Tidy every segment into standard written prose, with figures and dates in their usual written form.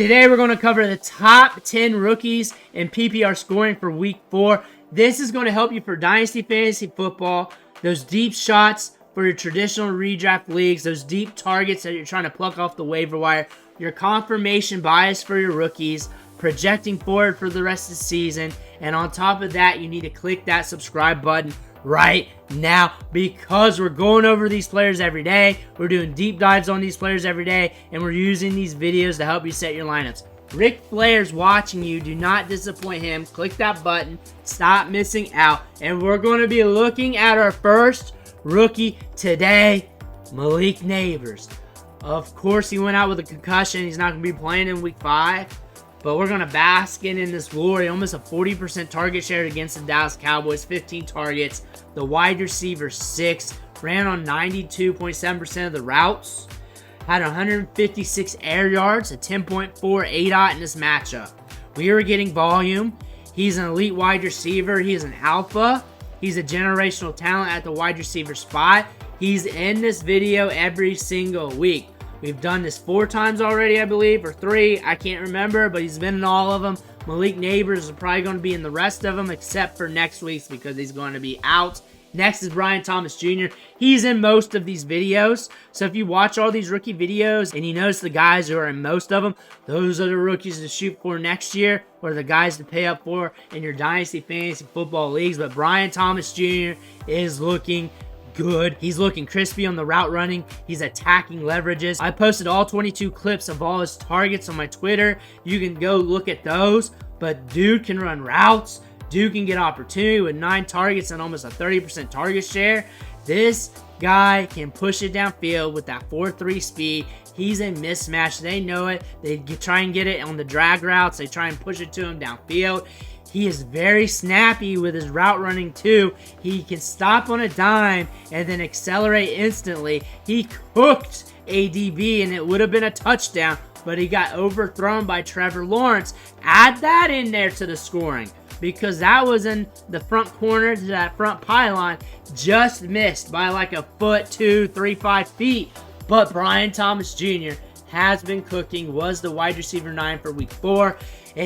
Today we're going to cover the top 10 rookies in PPR scoring for week 4. This is going to help you for Dynasty Fantasy Football, those deep shots for your traditional redraft leagues, those deep targets that you're trying to pluck off the waiver wire, your confirmation bias for your rookies, projecting forward for the rest of the season, and on top of that, you need to click that subscribe button right now because we're going over these players every day. We're doing deep dives on these players every day, and we're using these videos to help you set your lineups. Rick Flair's watching you. Do not disappoint him. Click that button. Stop missing out. And we're going to be looking at our first rookie today, Malik Nabers. Of course, he went out with a concussion. He's not going to be playing in week 5. But we're going to bask in this glory. Almost a 40% target share against the Dallas Cowboys. 15 targets. The wide receiver 6. Ran on 92.7% of the routes. Had 156 air yards. A 10.4 ADOT in this matchup. We are getting volume. He's an elite wide receiver. He is an alpha. He's a generational talent at the wide receiver spot. He's in this video every single week. We've done this 4 times already, I believe, or 3. I can't remember, but he's been in all of them. Malik Nabers is probably going to be in the rest of them, except for next week's because he's going to be out. Next is Brian Thomas Jr. He's in most of these videos. So if you watch all these rookie videos and you notice the guys who are in most of them, those are the rookies to shoot for next year or the guys to pay up for in your Dynasty Fantasy Football leagues. But Brian Thomas Jr. is looking good. He's looking crispy on the route running. He's attacking leverages. I posted all 22 clips of all his targets on my Twitter. You can go look at those. But dude can run routes. Dude can get opportunity with 9 targets and almost a 30% target share. This guy can push it downfield with that 4.3 speed. He's a mismatch. They know it. They try and get it on the drag routes. They try and push it to him downfield. He is very snappy with his route running too. He can stop on a dime and then accelerate instantly. He cooked ADB and it would have been a touchdown, but he got overthrown by Trevor Lawrence. Add that in there to the scoring because that was in the front corner to that front pylon. Just missed by like a foot, 2, 3, 5 feet. But Brian Thomas Jr. has been cooking, was the wide receiver 9 for week 4.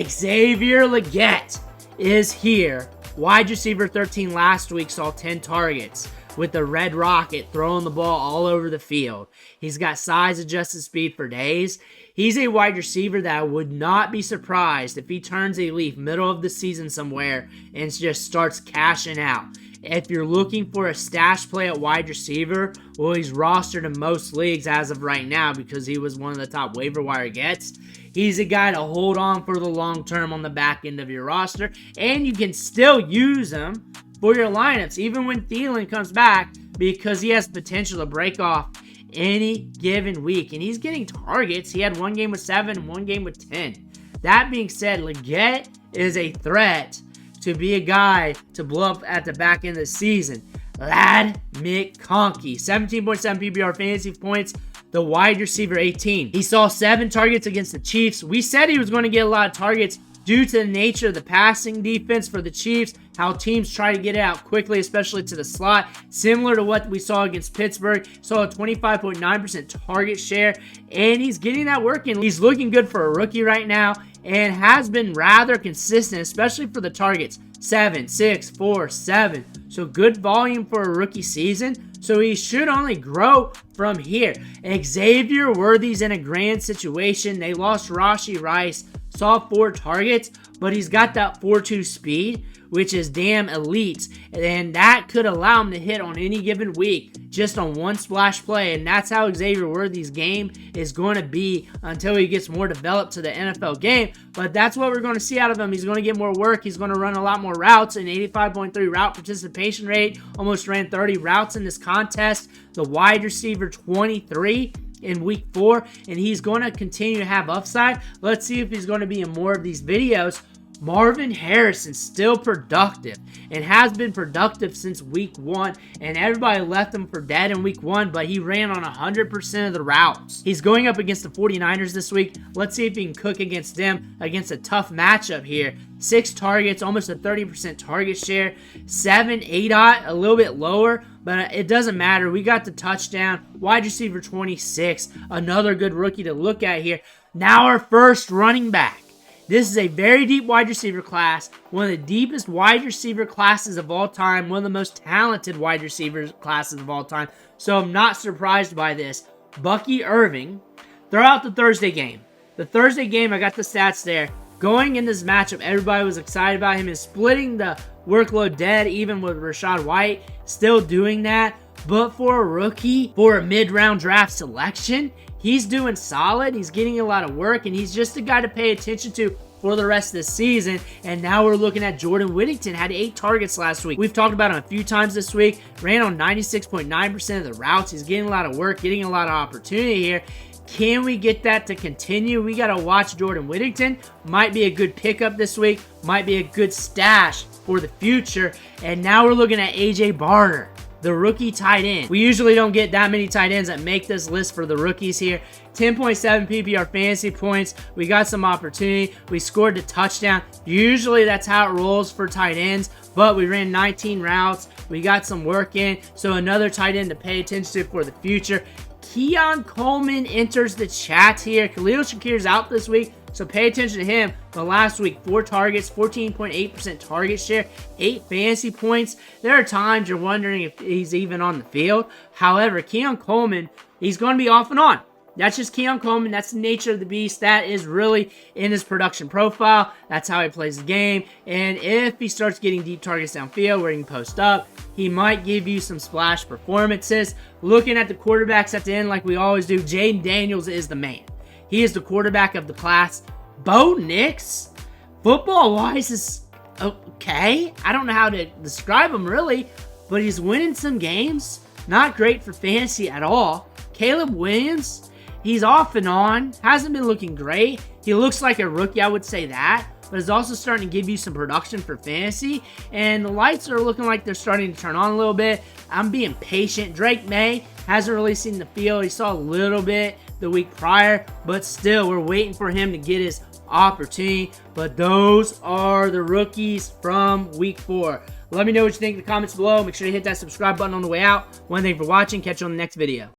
Xavier Legette is here. Wide receiver 13 last week saw 10 targets with the Red Rocket throwing the ball all over the field. He's got size adjusted speed for days. He's a wide receiver that I would not be surprised if he turns a leaf middle of the season somewhere and just starts cashing out. If you're looking for a stash play at wide receiver, well, he's rostered in most leagues as of right now because he was one of the top waiver wire gets. He's a guy to hold on for the long term on the back end of your roster, and you can still use him for your lineups even when Thielen comes back because he has potential to break off any given week, and he's getting targets. He had 1 game with 7 and 1 game with 10. That being said, Legette is a threat to be a guy to blow up at the back end of the season. Lad McConkey, 17.7 PPR fantasy points, the wide receiver 18. He saw 7 targets against the Chiefs. We said he was going to get a lot of targets due to the nature of the passing defense for the Chiefs, how teams try to get it out quickly, especially to the slot. Similar to what we saw against Pittsburgh. Saw a 25.9% target share, and he's getting that working. He's looking good for a rookie right now and has been rather consistent, especially for the targets. 7, 6, 4, 7. So good volume for a rookie season. So he should only grow from here. Xavier Worthy's in a grand situation. They lost Rashee Rice. Saw 4 targets, but he's got that 4.2 speed, which is damn elite. And that could allow him to hit on any given week just on 1 splash play. And that's how Xavier Worthy's game is going to be until he gets more developed to the NFL game. But that's what we're going to see out of him. He's going to get more work. He's going to run a lot more routes. An 85.3 route participation rate. Almost ran 30 routes in this contest. The wide receiver 23 in week 4, and he's going to continue to have upside. Let's see if he's going to be in more of these videos. Marvin Harrison's still productive and has been productive since week 1, and everybody left him for dead in week 1, but he ran on 100% of the routes. He's going up against the 49ers this week. Let's see if he can cook against them against a tough matchup here. 6 targets, almost a 30% target share. 7 ADOT, a little bit lower, but it doesn't matter. We got the touchdown. Wide receiver 26, another good rookie to look at here. Now our first running back. This is a very deep wide receiver class, one of the deepest wide receiver classes of all time, one of the most talented wide receiver classes of all time, so I'm not surprised by this. Bucky Irving, throw out the Thursday game. The Thursday game, I got the stats there. Going in this matchup, everybody was excited about him and splitting the workload dead, even with Rachaad White, still doing that. But for a rookie, for a mid-round draft selection, he's doing solid. He's getting a lot of work, and he's just a guy to pay attention to for the rest of the season. And now we're looking at Whittington. Had 8 targets last week. We've talked about him a few times this week. Ran on 96.9% of the routes. He's getting a lot of work, getting a lot of opportunity here. Can we get that to continue? We got to watch Whittington. Might be a good pickup this week. Might be a good stash for the future. And now we're looking at A.J. Barner, the rookie tight end. We usually don't get that many tight ends that make this list for the rookies here. 10.7 PPR fantasy points. We got some opportunity. We scored a touchdown. Usually that's how it rolls for tight ends, but we ran 19 routes. We got some work in, so another tight end to pay attention to for the future. Keon Coleman enters the chat here. Khalil Shakir's out this week, so pay attention to him. But last week, 4 targets, 14.8% target share, 8 fantasy points. There are times you're wondering if he's even on the field. However, Keon Coleman, he's going to be off and on. That's just Keon Coleman. That's the nature of the beast. That is really in his production profile. That's how he plays the game. And if he starts getting deep targets downfield where he can post up, he might give you some splash performances. Looking at the quarterbacks at the end like we always do, Jayden Daniels is the man. He is the quarterback of the class. Bo Nix, football-wise, is okay. I don't know how to describe him really, but he's winning some games. Not great for fantasy at all. Caleb Williams, he's off and on. Hasn't been looking great. He looks like a rookie, I would say that. But is also starting to give you some production for fantasy. And the lights are looking like they're starting to turn on a little bit. I'm being patient. Drake May hasn't really seen the field. He saw a little bit the week prior. But still, we're waiting for him to get his opportunity. But those are the rookies from week 4. Let me know what you think in the comments below. Make sure to hit that subscribe button on the way out. One thing for watching. Catch you on the next video.